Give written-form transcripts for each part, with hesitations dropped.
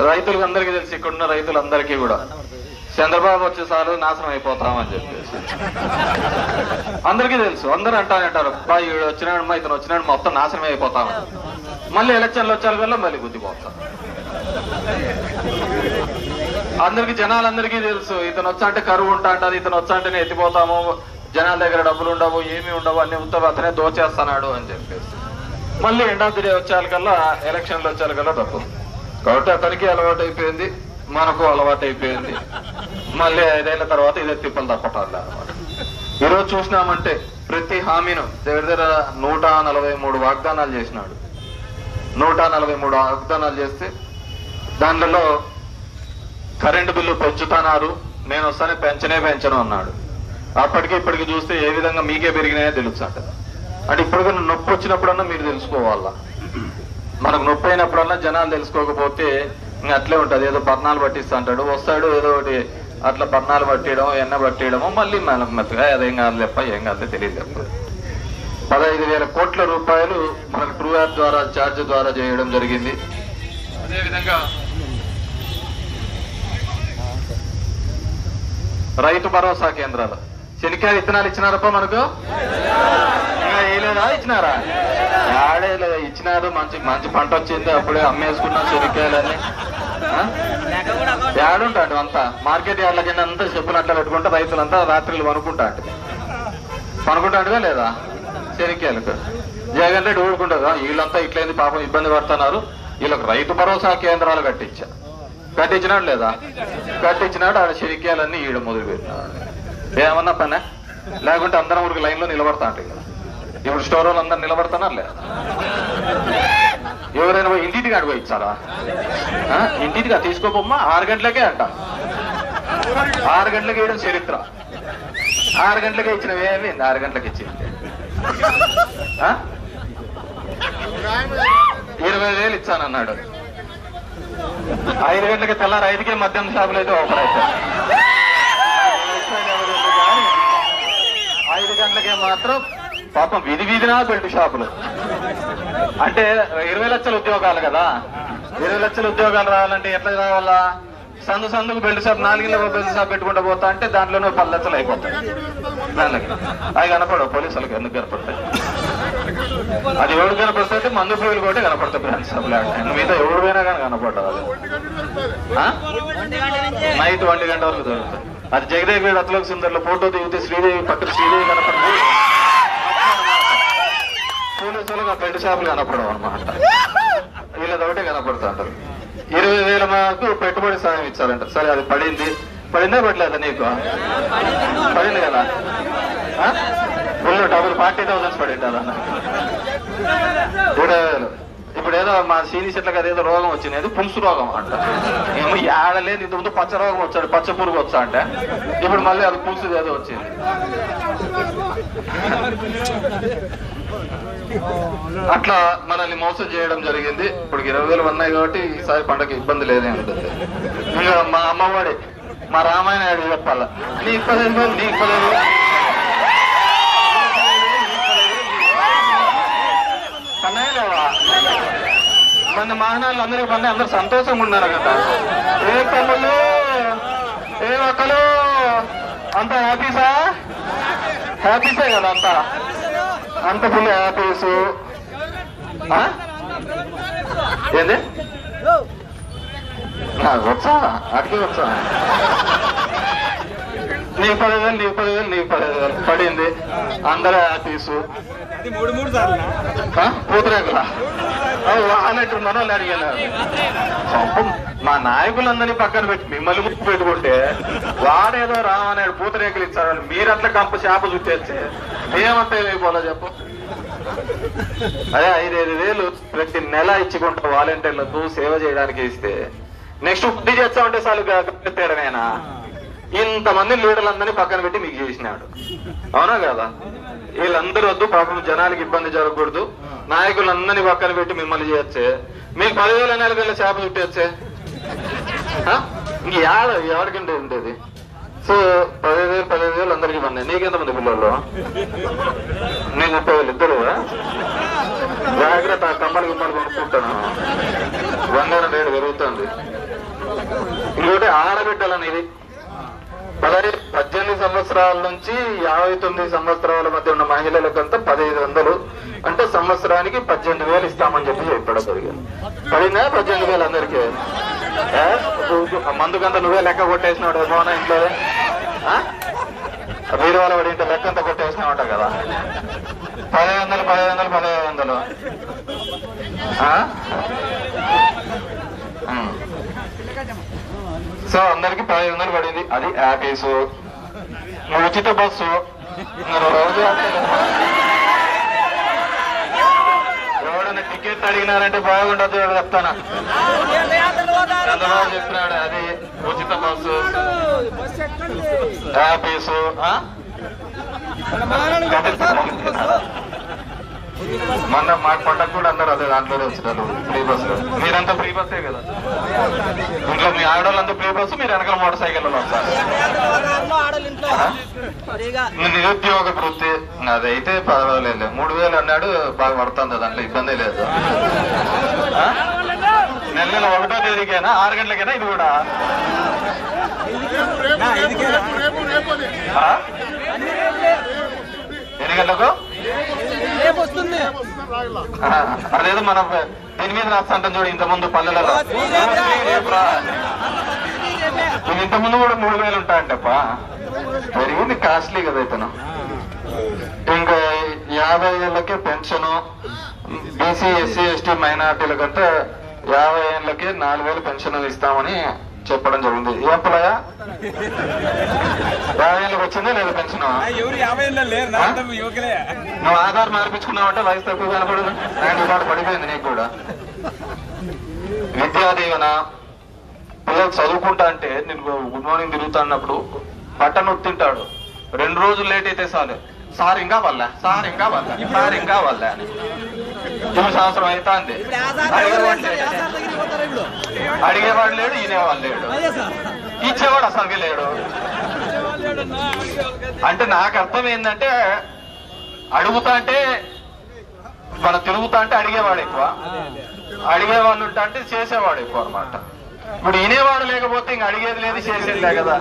రైతులకు అందరికీ తెలుసు, ఇక్కడున్న రైతులందరికీ కూడా చంద్రబాబు వచ్చేసారి నాశనం అయిపోతామని చెప్పేసి అందరికీ తెలుసు. అందరూ అంటారు బా ఈడు వచ్చినాడు మా ఇతను వచ్చినాడు మొత్తం నాశనం అయిపోతామని. మళ్ళీ ఎలక్షన్లు వచ్చారు వల్ల మళ్ళీ గుద్దిపోతాం. అందరికి జనాలందరికీ తెలుసు ఇతను వచ్చా అంటే కరువు ఉంటా అంటది, ఇతను వచ్చా అంటేనే ఎత్తిపోతాము, జనాల దగ్గర డబ్బులు ఉండవు, ఏమీ ఉండవు, అన్ని ఉత్తర అతనే దోచేస్తున్నాడు అని చెప్పేసి మళ్ళీ ఎండ్ ఆఫ్ ది డే వచ్చేకల్లా ఎలక్షన్లు వచ్చేకల్లా డబ్బు. కాబట్టి అతనికి అలవాటు అయిపోయింది, మనకు అలవాటు అయిపోయింది. మళ్ళీ 5 ఏళ్ల తర్వాత ఇదే తిప్పలు తప్పటాలి అనమాట. ఈరోజు చూసినామంటే ప్రతి హామీను దగ్గర 143 వాగ్దానాలు చేసినాడు. 143 వాగ్దానాలు చేస్తే దానిలో కరెంటు బిల్లు పెంచుతున్నారు, నేను వస్తానే పెంచను అన్నాడు. అప్పటికి ఇప్పటికి చూస్తే ఏ విధంగా మీకే పెరిగినాయో తెలుసు అంట. అంటే ఇప్పుడు నొప్పి వచ్చినప్పుడన్నా మీరు తెలుసుకోవాలా. మనకు నొప్పి అయినప్పుడన్నా జనాలు తెలుసుకోకపోతే ఇంకా అట్లే ఉంటుంది. ఏదో బర్ణాలు పట్టిస్తా అంటాడు, వస్తాడు ఏదో ఒకటి అట్లా బర్ణాలు పట్టేయడం, ఎన్న పట్టేయడము, మళ్ళీ మనకు మెత్తగా అదేం కాదు లేప్ప ఏం కాదు తెలియదు లేప్ప. 15,000 కోట్ల రూపాయలు మనకు ట్రూ యాప్ ద్వారా ఛార్జ్ ద్వారా చేయడం జరిగింది. అదేవిధంగా రైతు భరోసా కేంద్రాలు శనికాయ విత్తనాలు ఇచ్చినారప్ప మనకు, ఇంకా వేయలేదా? ఇచ్చినారా? ఆడేలే ఇచ్చినారు. మంచి మంచి పంట వచ్చింది, అప్పుడే అమ్మేసుకున్నాం శనికాయలని. ఏడుంటాడు అంతా మార్కెట్ యార్డ్ల కింద అంతా చెప్పులు అట్లా పెట్టుకుంటే రైతులంతా రాత్రులు పనుకుంటాడుగా లేదా శనికాయలకు. జగన్ రెడ్డి ఊరుకుంటారు, వీళ్ళంతా ఇట్లయింది పాపం ఇబ్బంది పడుతున్నారు, వీళ్ళకి రైతు భరోసా కేంద్రాలు కట్టించినాడు లేదా? కట్టించినాడు. ఆడ శనికాయలన్నీ ఈడ మొదలు పెట్టినాడు. ఏమన్నా పనే లేకుంటే అందరం ఊరికి లైన్ లో నిలబడతా అంటే కదా. ఇప్పుడు స్టోర్ వాళ్ళు అందరు నిలబడుతున్నారు లేదా? ఎవరైనా ఇంటికి అడిగి ఇచ్చారా? ఇంటిగా తీసుకోపోమ్మా 6 గంటలకే అంట. 6 గంటలకి వేయడం చరిత్ర. 6 గంటలకే ఇచ్చినవి ఏమైంది? 6 గంటలకు ఇచ్చింది 20,000 ఇచ్చానన్నాడు. 5 గంటలకి తెల్లారు 5కే మద్యం షాపులు అయితే ఓపెన్ అవుతాయి. 5 గంటలకే మాత్రం పాపం వీధినా బెల్ట్ షాపులు. అంటే 20 లక్షల ఉద్యోగాలు కదా. 20 లక్షల ఉద్యోగాలు రావాలంటే ఎట్లా రావాలా? సందుకు బెల్ట్ షాప్ 4 ఇళ్ళ బెల్ట్ షాప్ పెట్టుకుంటూ పోతా అంటే దాంట్లోనే 10 లక్షలు అయిపోతాయి. దానికి అవి కనపడవు పోలీసులకు. ఎందుకు కనపడతాయి? అది ఎవరు కనపడుతుంటే మందు పోయిలు కొట్టే కనపడతాయి బ్రాంచ్ షాపులు. మిగతా ఎవరు పోయినా కానీ కనపడదు. అది నైట్ 1 గంట వరకు దొరుకుతుంది. అది జగదేవి అతలోక సుందర్లో ఫోటో దిగితే శ్రీదేవి పక్కన శ్రీదేవి కనపడుతుంది. పోలీసులకు ఆ బెల్ట్ షాపులు కనపడవు అనమాట. వీళ్ళది ఒకటే కనపడుతూ అంటారు. 20,000 మాకు పెట్టుబడి సాయం ఇచ్చారంట. సరే అది పడిందా పడలేదా? నీకు పడింది కదా. ఫుల్ డబుల్ 40,000 పడింది అదన్న 20,000. ఇప్పుడు ఏదో మా సీనియర్ చెట్లకి అదేదో రోగం వచ్చింది, ఏదో పులుసు రోగం అంట. ఏమో ఏడలేదు, ఇంత ముందు పచ్చ రోగం వచ్చాడు, పచ్చ పురుగు వచ్చా అంటే ఇప్పుడు మళ్ళీ అది పులుసు ఏదో వచ్చింది. అట్లా మనల్ని మోసం చేయడం జరిగింది. ఇప్పుడు 20,000 ఉన్నాయి కాబట్టి ఈసారి పండగ ఇబ్బంది లేదే ఉంటుంది. ఇంకా మా అమ్మవాడి మా రామాయణ అడిగి చెప్పాల, నీ 15,000 నీ 15,000 పన్నాయిలేవా? మన మాహనాలు అందరికి పన్నాయి. అందరు సంతోషంగా ఉన్నారు కదా. ఏ తమ్ముళ్ళు ఏ ఒక్కలు అంతా హ్యాపీసే కదా. అంత ఫుల్ హ్యాపీస్. ఏంది వచ్చా అడిగి వచ్చా? నీకు 10,000 పడింది. అందరూ హ్యాపీసు. పూతరేకులా అన్నట్టు మనోళ్ళు అడిగారు. మా నాయకులందరినీ పక్కన పెట్టి మిమ్మల్ని ముక్కు పెట్టుకుంటే వాడేదో రామన్నాడు పూతరేకులు ఇచ్చారు. మీరట్లా కంప చేప చుట్టేస్తే మేమంతా ఏమైపోలో చెప్పు. అదే 5,000 ప్రతి నెల ఇచ్చుకుంటా వాలంటీర్లకు సేవ చేయడానికి ఇస్తే నెక్స్ట్ బుద్ధి చేస్తా ఉంటే చాలు తేడనేనా? ఇంతమంది లీడర్లందరినీ పక్కన పెట్టి మీకు చేసినాడు. అవునా కదా? వీళ్ళందరూ వద్దు, పాపం జనాలకి ఇబ్బంది జరగకూడదు, నాయకులందరినీ పక్కన పెట్టి మిమ్మల్ని చేయొచ్చే. మీకు 10,000 నెలకల్లా చేప చుట్టేచ్చే. ఇంక ఎవరికంటే ఉండేది? సో 15,000 అందరికీ పన్నాయి. నీకెంతమంది పిల్లలు? నీకు 30,000 ఇద్దరు. జాగ్రత్త, కమ్మలు కొనుక్కుంటాను. బంగారం రేటు పెరుగుతుంది. ఇంకోటి ఆడబిడ్డలని, ఇది 18 సంవత్సరాల నుంచి 59 సంవత్సరాల మధ్య ఉన్న మహిళలకంతా 1500, అంటే సంవత్సరానికి 18,000 ఇస్తామని చెప్పి చెప్పాడు. పడిందా 18,000 అందరికీ? మందుకంతా నువ్వే లెక్క కొట్టేసినాడు మోనా ఇంట్లో, వీరి వాళ్ళ వాడి ఇంట్లో లెక్క అంతా కొట్టేసినామంట కదా. 1500 సో అందరికి 1500 పడింది. అది యాపీసు, ఉచిత బస్సు. రోజు ఎవడన్నా టికెట్ అడిగినారంటే బాగుండదు చెప్తానా, చంద్రబాబు చెప్పినాడు. అది ఉచిత బస్సు, యాపీసు. మొన్న మా పంటకు కూడా అందరూ అదే దాంట్లోనే వచ్చినారు, ఫ్రీ బస్సు. మీరంతా ఫ్రీ బస్సే కదా, ఇంట్లో మీ ఆడవాళ్ళంతా ఫ్రీ బస్సు, మీరు వెనకాల మోటార్ సైకిల్ వస్తారు. నిరుద్యోగ వృత్తి అదైతే పర్వాలేదు, 3000 అన్నాడు, బాగా పడుతుంది, దాంట్లో ఇబ్బంది లేదు. నెల 1వ తేదీకైనా 6 గంటలకైనా ఇది కూడా ఎన్ని గంటలకు అదేదో మనం దీని మీద రాస్తా అంటాం చూడు, ఇంతకుముందు పల్లెలలో. ఇంతకుముందు కూడా 3000 ఉంటాయంటప్ప, పెరిగింది, కాస్ట్లీ కదా ఇతను. ఇంకా 50 ఏళ్ళకే పెన్షను, బీసీ ఎస్సీ ఎస్టీ మైనార్టీలకంటే 50 ఏళ్ళకే 4000 పెన్షన్ ఇస్తామని చెప్పడం జరిగింది. ఏం పిల్లయా 50 ఏళ్ళకి వచ్చిందా లేదా పెన్షన్? నువ్వు ఆధార్ మార్పించుకున్నావంటే వయసు తక్కువ కనపడదు, 90 రూపాయలు పడిపోయింది నీకు కూడా. విద్యా దీవెన, పిల్లలు చదువుకుంటా అంటే నేను గుడ్ మార్నింగ్ తిరుగుతా అన్నప్పుడు బట్టను ఉత్తింటాడు, 2 రోజులు లేట్ అయితే చాలు, సార్ ఇంకా వల్ల, సార్ ఇంకా వల్ల, సార్ ఇంకా వల్ల అని. 2 సంవత్సరం అవుతా అంది, అడిగేవాడు లేడు, ఈనేవాడు లేడు, ఇచ్చేవాడు అసలుకి లేడు. అంటే నాకు అర్థం ఏంటంటే, అడుగుతా అంటే మన తిరుగుతా అంటే అడిగేవాడు ఎక్కువ, అడిగేవాళ్ళు ఉంటా అంటే చేసేవాడు ఎక్కువ అనమాట. ఇప్పుడు ఇనేవాడు లేకపోతే ఇంక అడిగేది లేదు, చేసేది లే కదా,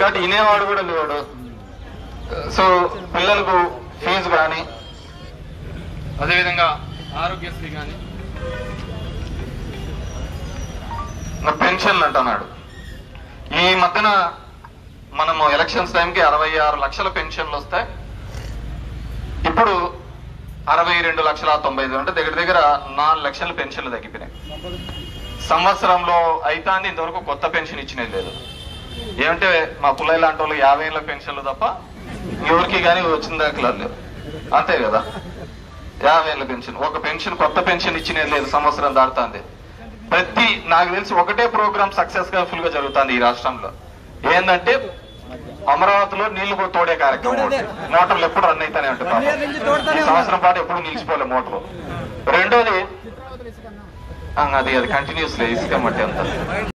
కాబట్టి ఇనేవాడు కూడా లేడు. సో పిల్లలకు ఫీజు కానీ, అదేవిధంగా ఆరోగ్యశ్రీ కానీ, పెన్షన్లు అంటున్నాడు. ఈ మధ్యన మనము ఎలక్షన్స్ టైంకి 66 లక్షల పెన్షన్లు వస్తాయి, ఇప్పుడు 62,90,000, అంటే దగ్గర 4 లక్షల పెన్షన్లు తగ్గిపోయినాయి. సంవత్సరంలో అయితాంది, ఇంతవరకు కొత్త పెన్షన్ ఇచ్చినది లేదు. ఏమంటే మా పుల్లయ్య లాంటి వాళ్ళకి 50 ఏళ్ళ పెన్షన్లు తప్ప ఎవరికి కానీ వచ్చిన దాఖలా లేవు, అంతే కదా. 50 ఏళ్ళ పెన్షన్, ఒక పెన్షన్ కొత్త పెన్షన్ ఇచ్చినది లేదు, సంవత్సరం దాడుతుంది. నాకు తెలిసి ఒకటే ప్రోగ్రామ్ సక్సెస్ఫుల్ గా జరుగుతుంది ఈ రాష్ట్రంలో. ఏంటంటే అమరావతిలో నీళ్లు తోడే కార్యక్రమం. మోటార్లు ఎప్పుడు రన్ అయితేనే ఉంటాయి, ఈ సంవత్సరం పాటు ఎప్పుడు నిలిచిపోలే మోటార్లు. రెండోది అది కంటిన్యూస్ ఇసుక మట్టి అంతా